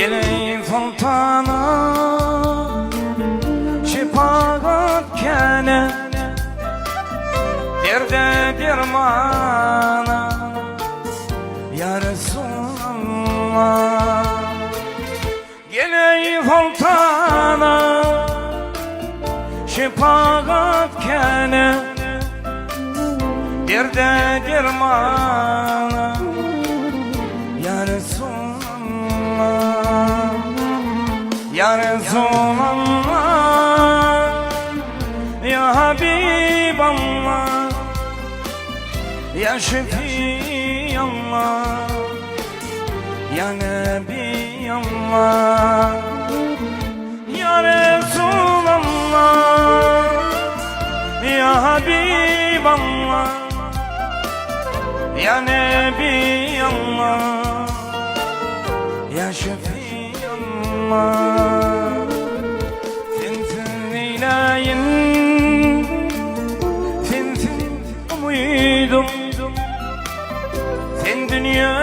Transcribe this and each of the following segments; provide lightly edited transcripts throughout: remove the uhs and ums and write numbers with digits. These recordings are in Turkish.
Geley sultana şefaat kâne, derde dermana ya Resulallah. Geley sultana şefaat kâne, derde dermana ya Resulallah. Ya Resulallah, ya Habiballah, ya Şefiyallah, ya Nebiyallah. Ya Resulallah, ya Habiballah, ya Nebiyallah, ya Şefiyallah. Sensin ilahin, sensin umudum, sen dünya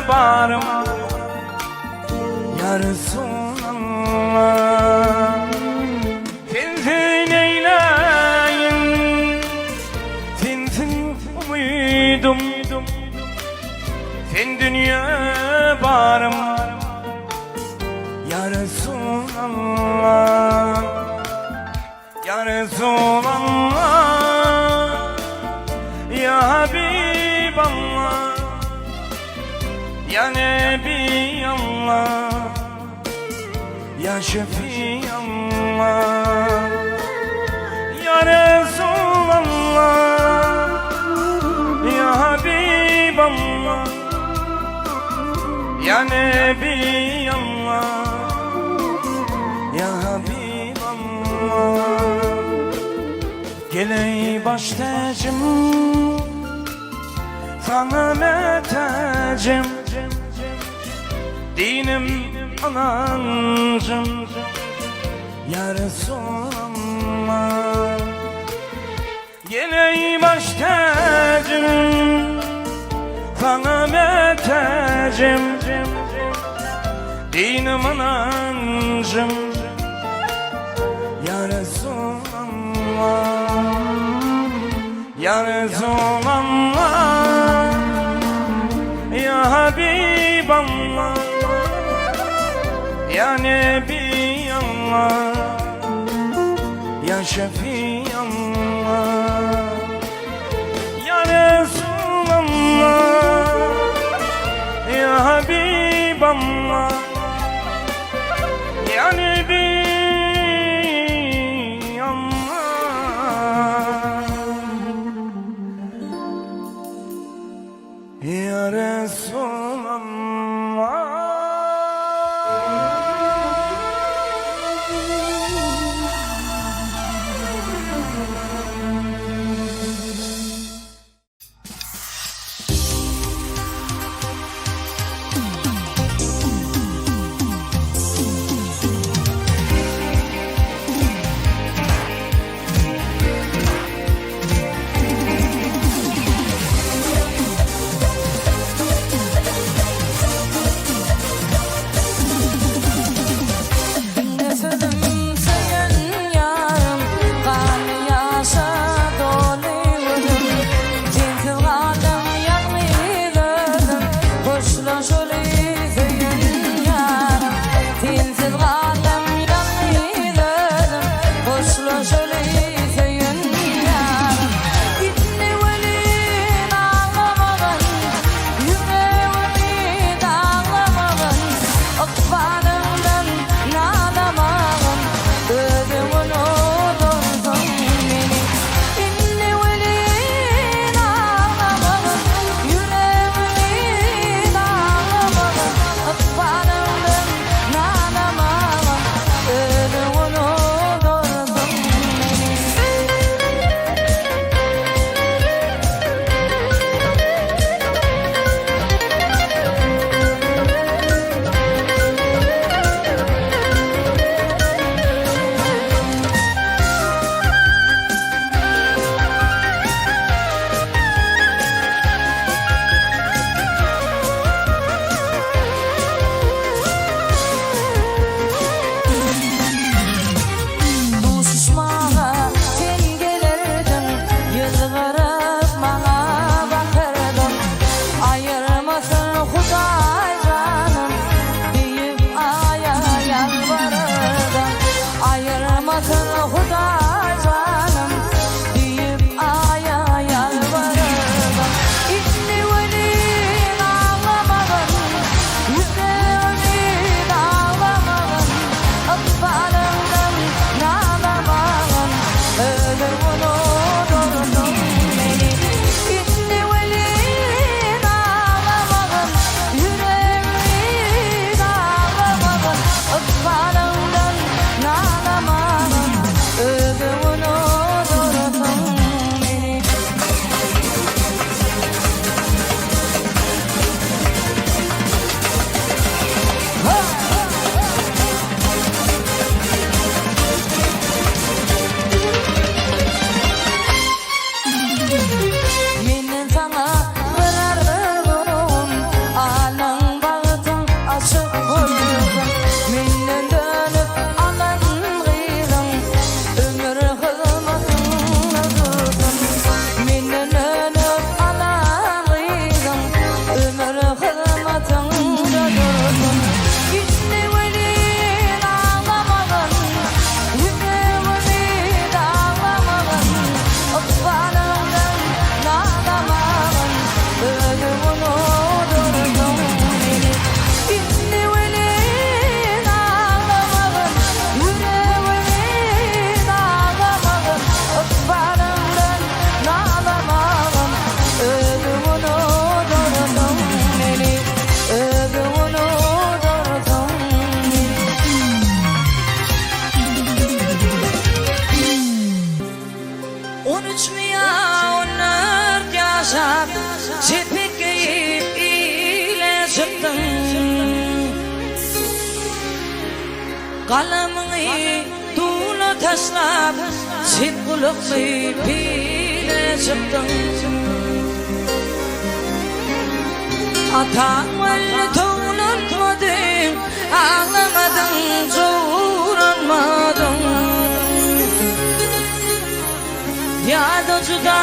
barım ya Resulallah. Sensin ilahin, sensin umudum, sen dünya barım ya Resulallah. Ya Resulallah, ya Habiballah, ya Nebiyallah, ya Şefiyallah. Ya Resulallah, ya Habiballah, ya Nebiyallah, ya Habiballah. Geley baş tacım, sana metacım, dinim anancım ya Resulallah. Geley baş tacım, sana metacım, dinim anancım ya Resulallah. Ya Resulallah, ya Habiballah, ya Nebiyallah, ya Şefiyallah. Ya Resulallah, ya Habiballah, ya Nebiyallah, ya Resulallah. Kalemini tuğla taşlap Çitkuluqlı pile çıktın Atan öyle tuğlanmadın Ağlamadın, çoğuranmadın Yadıcıda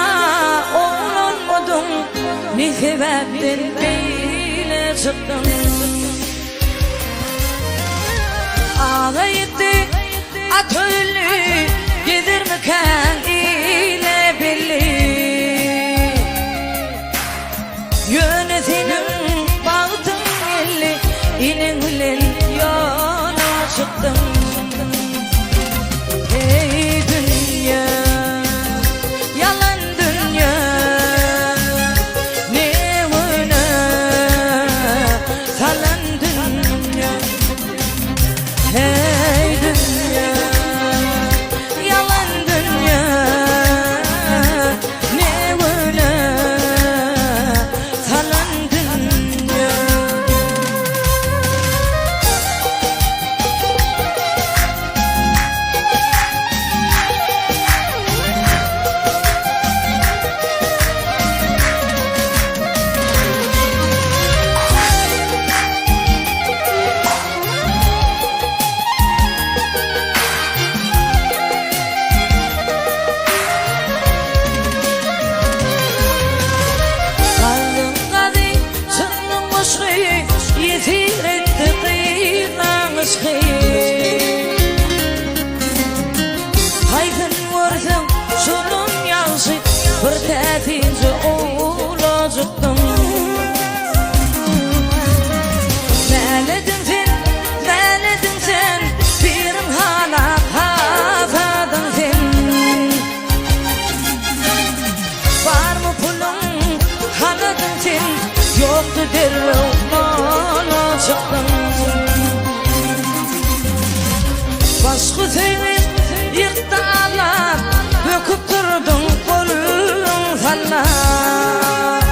oğlanmadın Ne sebepten pile çıktın Ağa gitti at öyle Gidirmiken ile belli Yönetinin bağıtın elli İnin bilen yana çıktın Ey dünya Yalan dünya Ne öyle Salan dünya Hey dünya Yalan dünya Ne öyle Salan dünya Kaldım kadı Sınırın boşluğu Yetir etti kıyıdan ışkı Haykın vursun Şunun yağışı Bir tetince olacıktım Meledin sen Birim hala hafadın sen Var mı pulun Haladın sen Yoktu derler Mala çıktın Başkı sevip Yıktı ağlar Böküp durdun Kolun sallar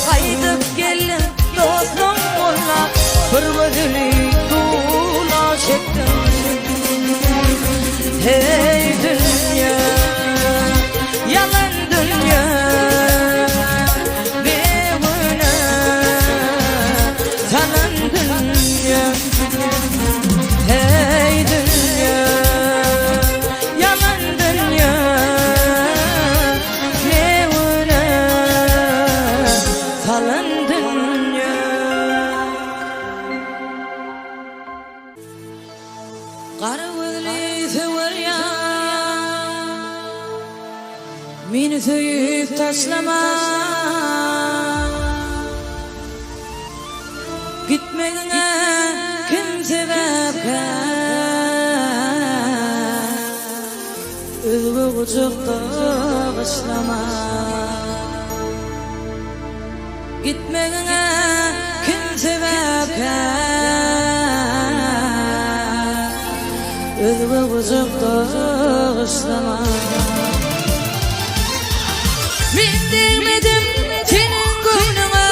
Kaydıp gelin Dostum ola Bir gözünü Tuğla çektim Hey dünya Yalan dünya Ne öyle Salan dünya Hey dünya Yalan dünya Ne öyle Salan dünya Qarı öyle sever ya Meni söyüp taşlama Gitmegine kim sebepke Özgü kucukta kışlama Gitmegine kim sebepke Özgü kucukta kışlama Min değmedim senin koynuna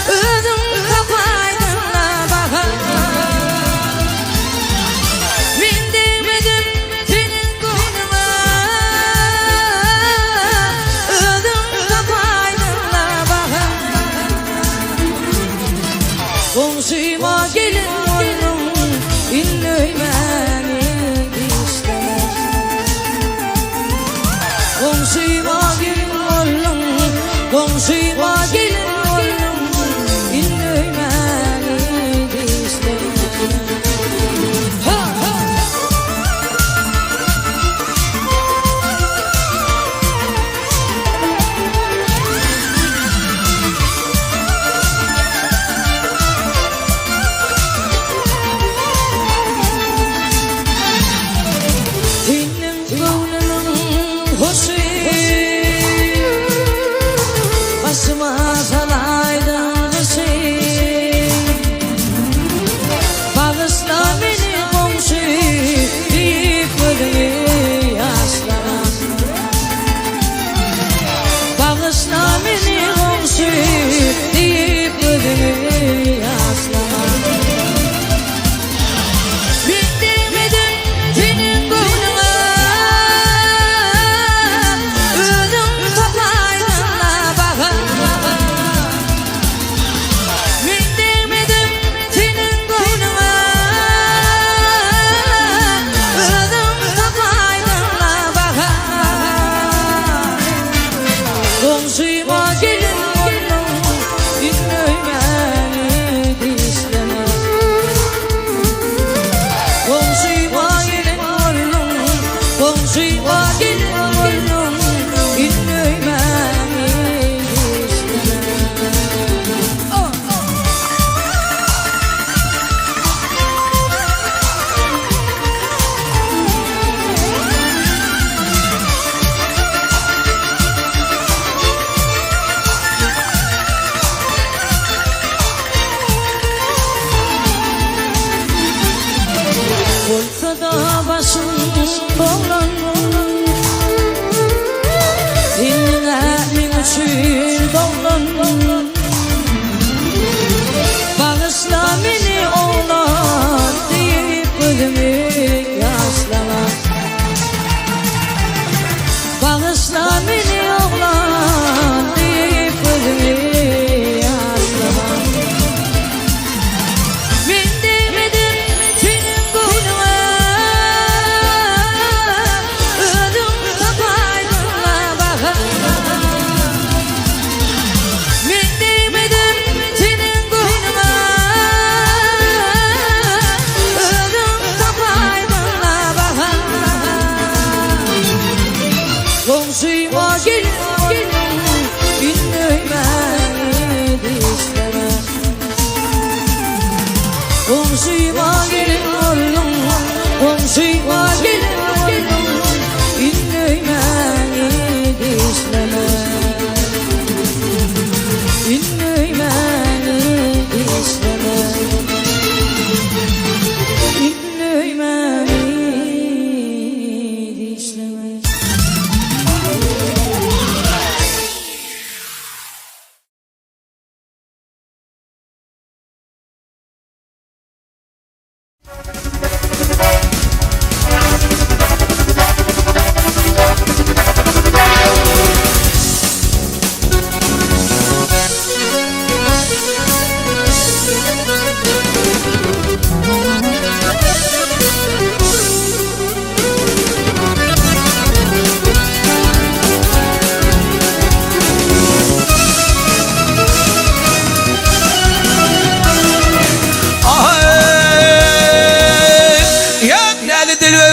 Özüm kapaydınla bakar Min değmedim senin koynuna Özüm kapaydınla bakar Komşuma gelin oğlum İnlöymeni istemez Komşuma gelin oğlum Komşuma gelin oğlum İnlöymeni istemez Ha ha komşuma gelin oğlum, komşuma gelin oğlum, inleymeni dişleme, inleymeni dişleme, inleymeni dişleme.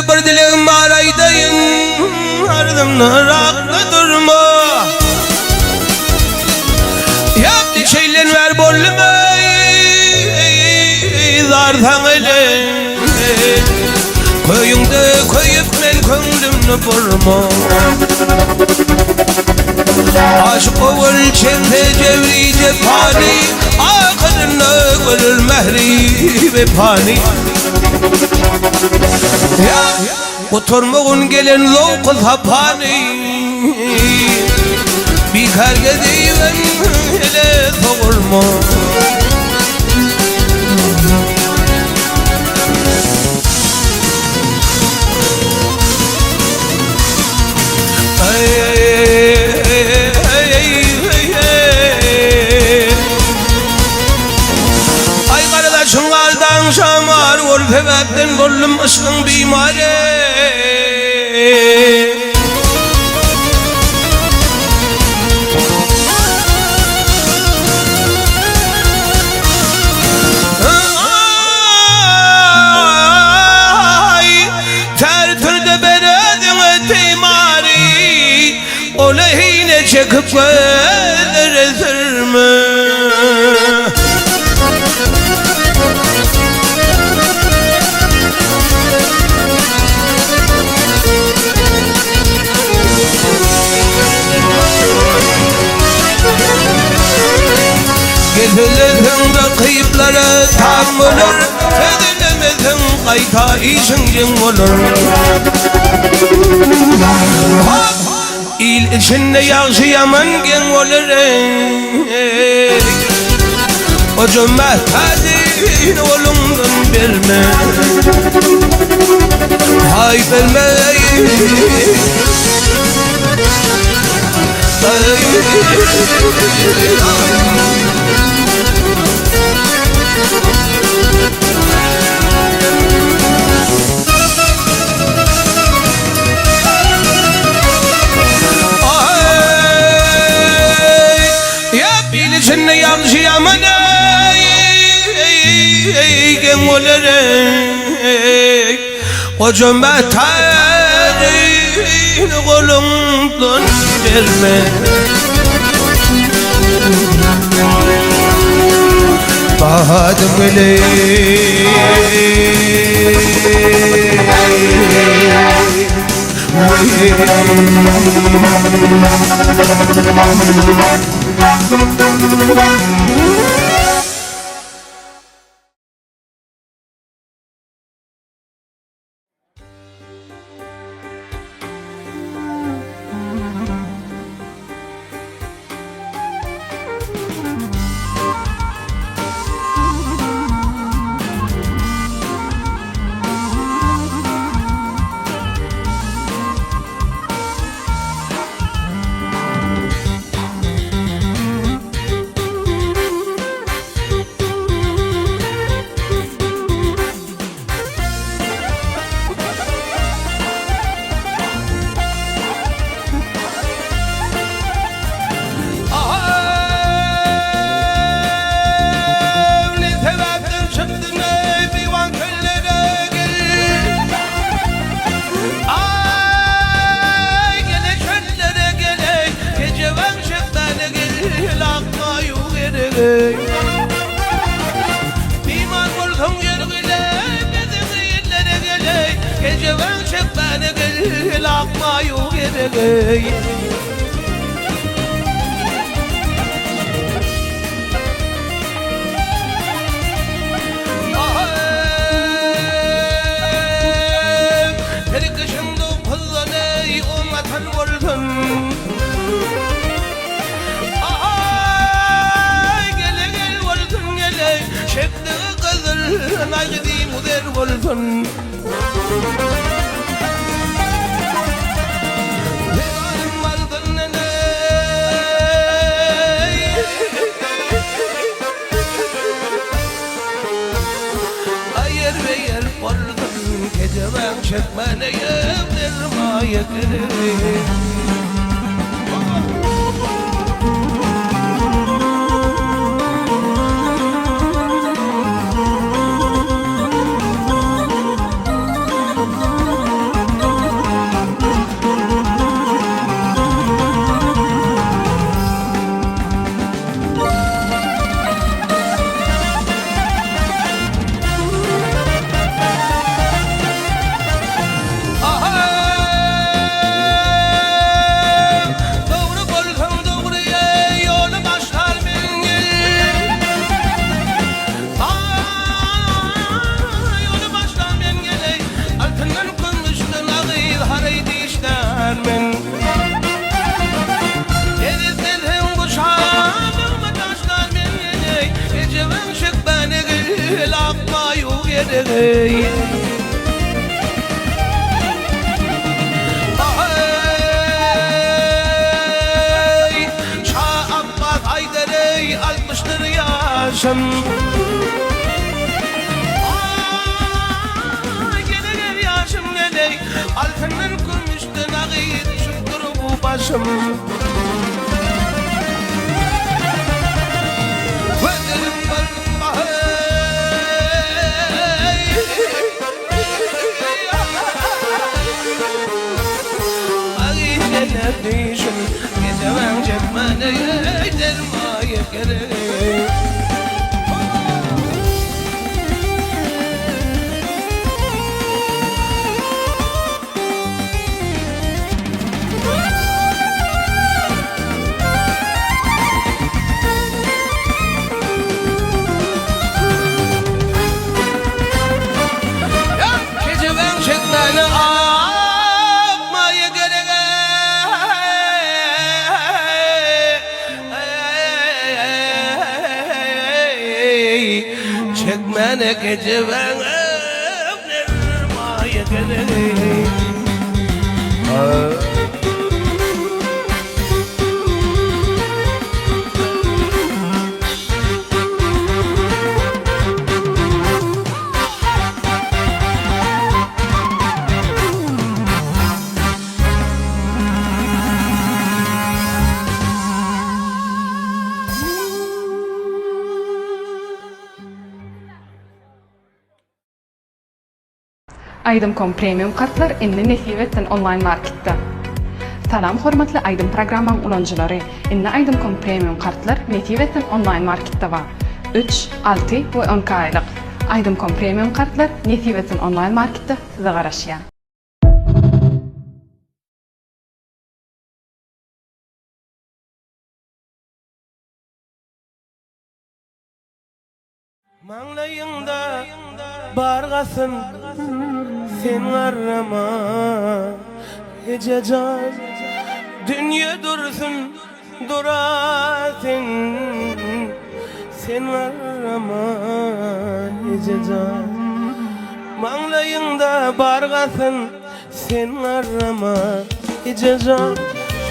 Bir dilim araydayım, ardımda raklı durma. Yaptı şeyler ver bolluma, zardan ele. Köyünde koyup men köngümünü vurma. Aşık oğul çemde cevri cephani, akılını görür mehri ve pani. Oturmağın gelen loğul hapani, bir karga deyven hele doğurma. Ay kardeşim kaldan şamar ol fevakten bollum ışkın bimare. Ay ter türde beredin timari, o lehine çekip gelir ezirme. Getirdin kıyıplara tam olur, edilemedin kayta işin olur. İl içinde yaxşı yaman gen olur. O cömertadin olumdan verme. Hay verme. Seninle yanlış yaman gen olur. O cömertadin kolumdan verme. Bahadım ele Biman kol mayu gerek. Nagdi muder bolsun Verim maldın ne Ayır ve yer boldun Gece ben çekmeleyim Dermaya girerim Gele yaşım gele altından gümüşten ağır şudur bu başım Vedelim varım Ağır gele değişim Gece ben çekmene dermaya gerek Çekmene gece ben evlenmeye gerek Aydım.com premium kartlar inni netivetten online marketda. Salam hormatly Aydım programmam ulanjylary. Inni Aydım.com premium kartlar netivetten online marketda var. 3, 6 we 10 aylyk. Aydım.com premium kartlar netivetten online marketda size garaşýar. Manglayında bargasın sen arama Hececan dünya dursun durasın sen arama Hececan Manglayında bargasın sen arama Hececan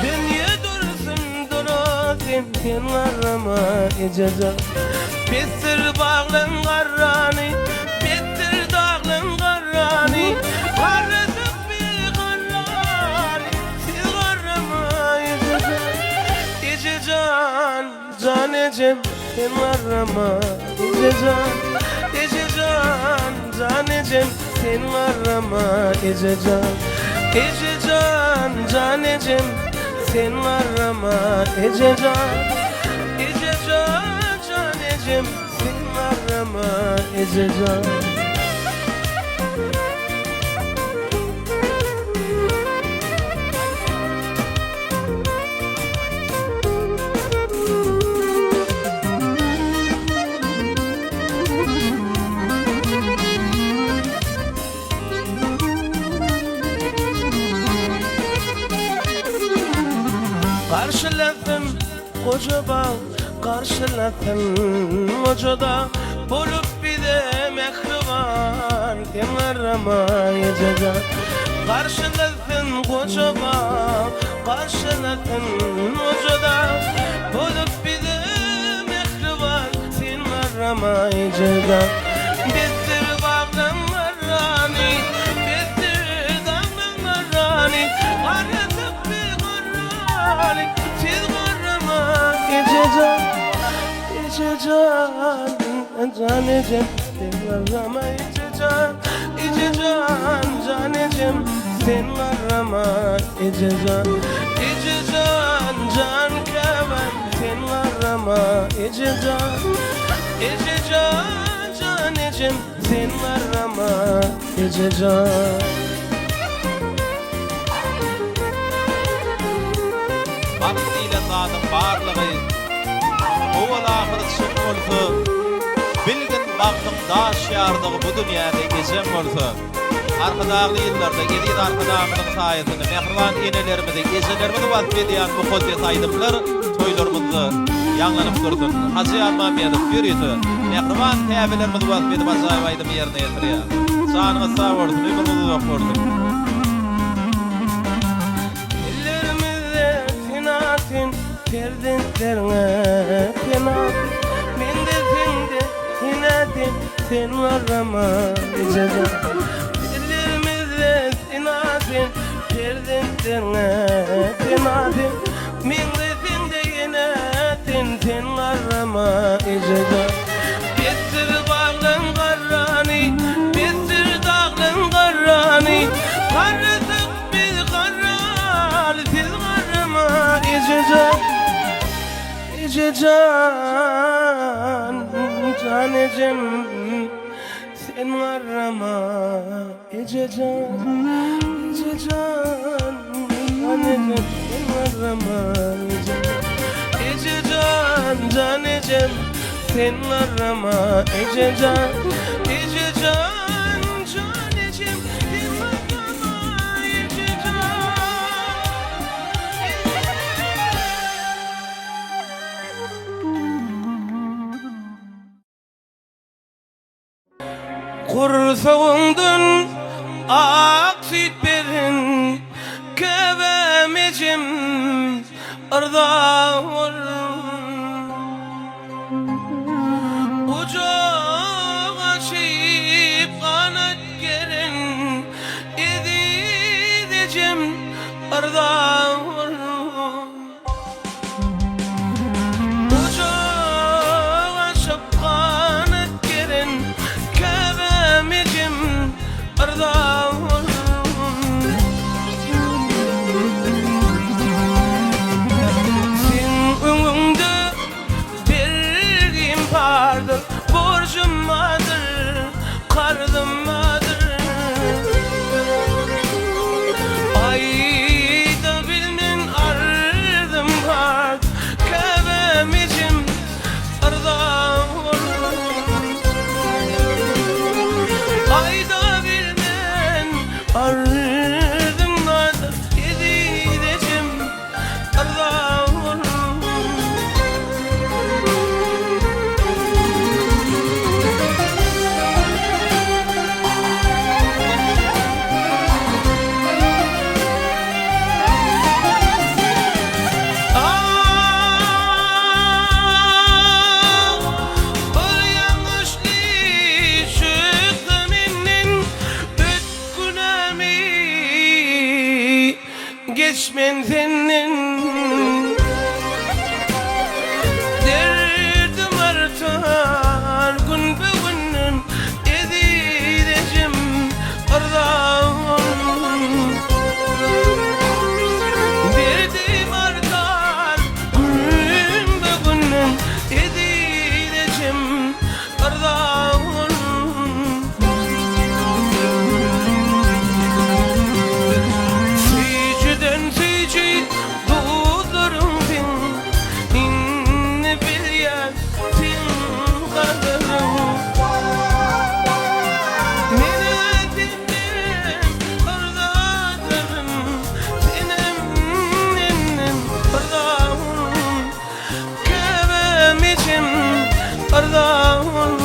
dünya dursun durasın sen arama Hececan Bitir bağlın qarrani, bitir dağlın qarrani Qarrısıq bir qarrani, siz qarrama Ececan, can ecem, sen qarrama Ececan, Ececan, can ecem, sen qarrama Ececan Ececan, can ecem, sen qarrama Ececan Ececan Ecem sen arama Ececan karşılasın koca bağ, karşılasın ocada bulup bir de mehriban den aramayacak. Karşılasın koca bağ, karşılasın ocada bulup bir de mehriban den aramayacak. Bittir bağdan varani, bittir dağdan varani, aradık bir karani, siz karama geçeceğim, geçeceğim, canecem, sen karama geçeceğim, geçeceğim, canecem, sen karama geçeceğim, geçeceğim, can keven, sen karama geçeceğim, geçeceğim. Canecem sen arama geçeceğim. Vaktiyle zatın barlığı oval ahırı şun olsa bilgin baktım daş yardığı bu dünyada geçen olsa arkadağlı yıllarda gediğin arkadağımızın sayesinde mehriban inelerimizi gecelerimizi vasfediyen bu kozet aydımlar toylarımızı yanlanıp durdun. Hacı Almamiyadov yürüydü. Mehriban təbələrimiz vasfedip acayip aydımı yerine getiriyor. Canınız sağ olsun, ömrümüzü yok olsun. Ellerimizde tinatin, perdentlerine tinatin, ben de sende tinatin, sen arama geçeceğim. Ellerimizde tinatin, perdentlerine tinatin, ben de sende yinatin, sen arama geçeceğim. Bittir bağdan karani, bittir dağdan karani, karıdık bir karani, siz karıma geçeceğim, geçeceğim, canecem, sen karıma geçeceğim, geçeceğim, canecem, sen karıma geçeceğim, geçeceğim, canecem, sen arama geçeceğim, geçeceğim, canecem, sen arama geçeceğim. Kursoğundun ak süt verin, kevemecim arda olur. Ucak açıp kanat gerin, edideceğim arda vurur. Ucak açıp kanat gerin, kevemecim arda vurur. Sen önümde bilgim vardır, borcum vardır, kardım vardır. Ayda bilmen ardım var, kevemicim arda olur. Ayda bilmen ardım vardır, yedidecim arda olur. Geçmen senin derdim artar gün be günün edileceğim ardan derdim artar gün be günün edileceğim ardan Aman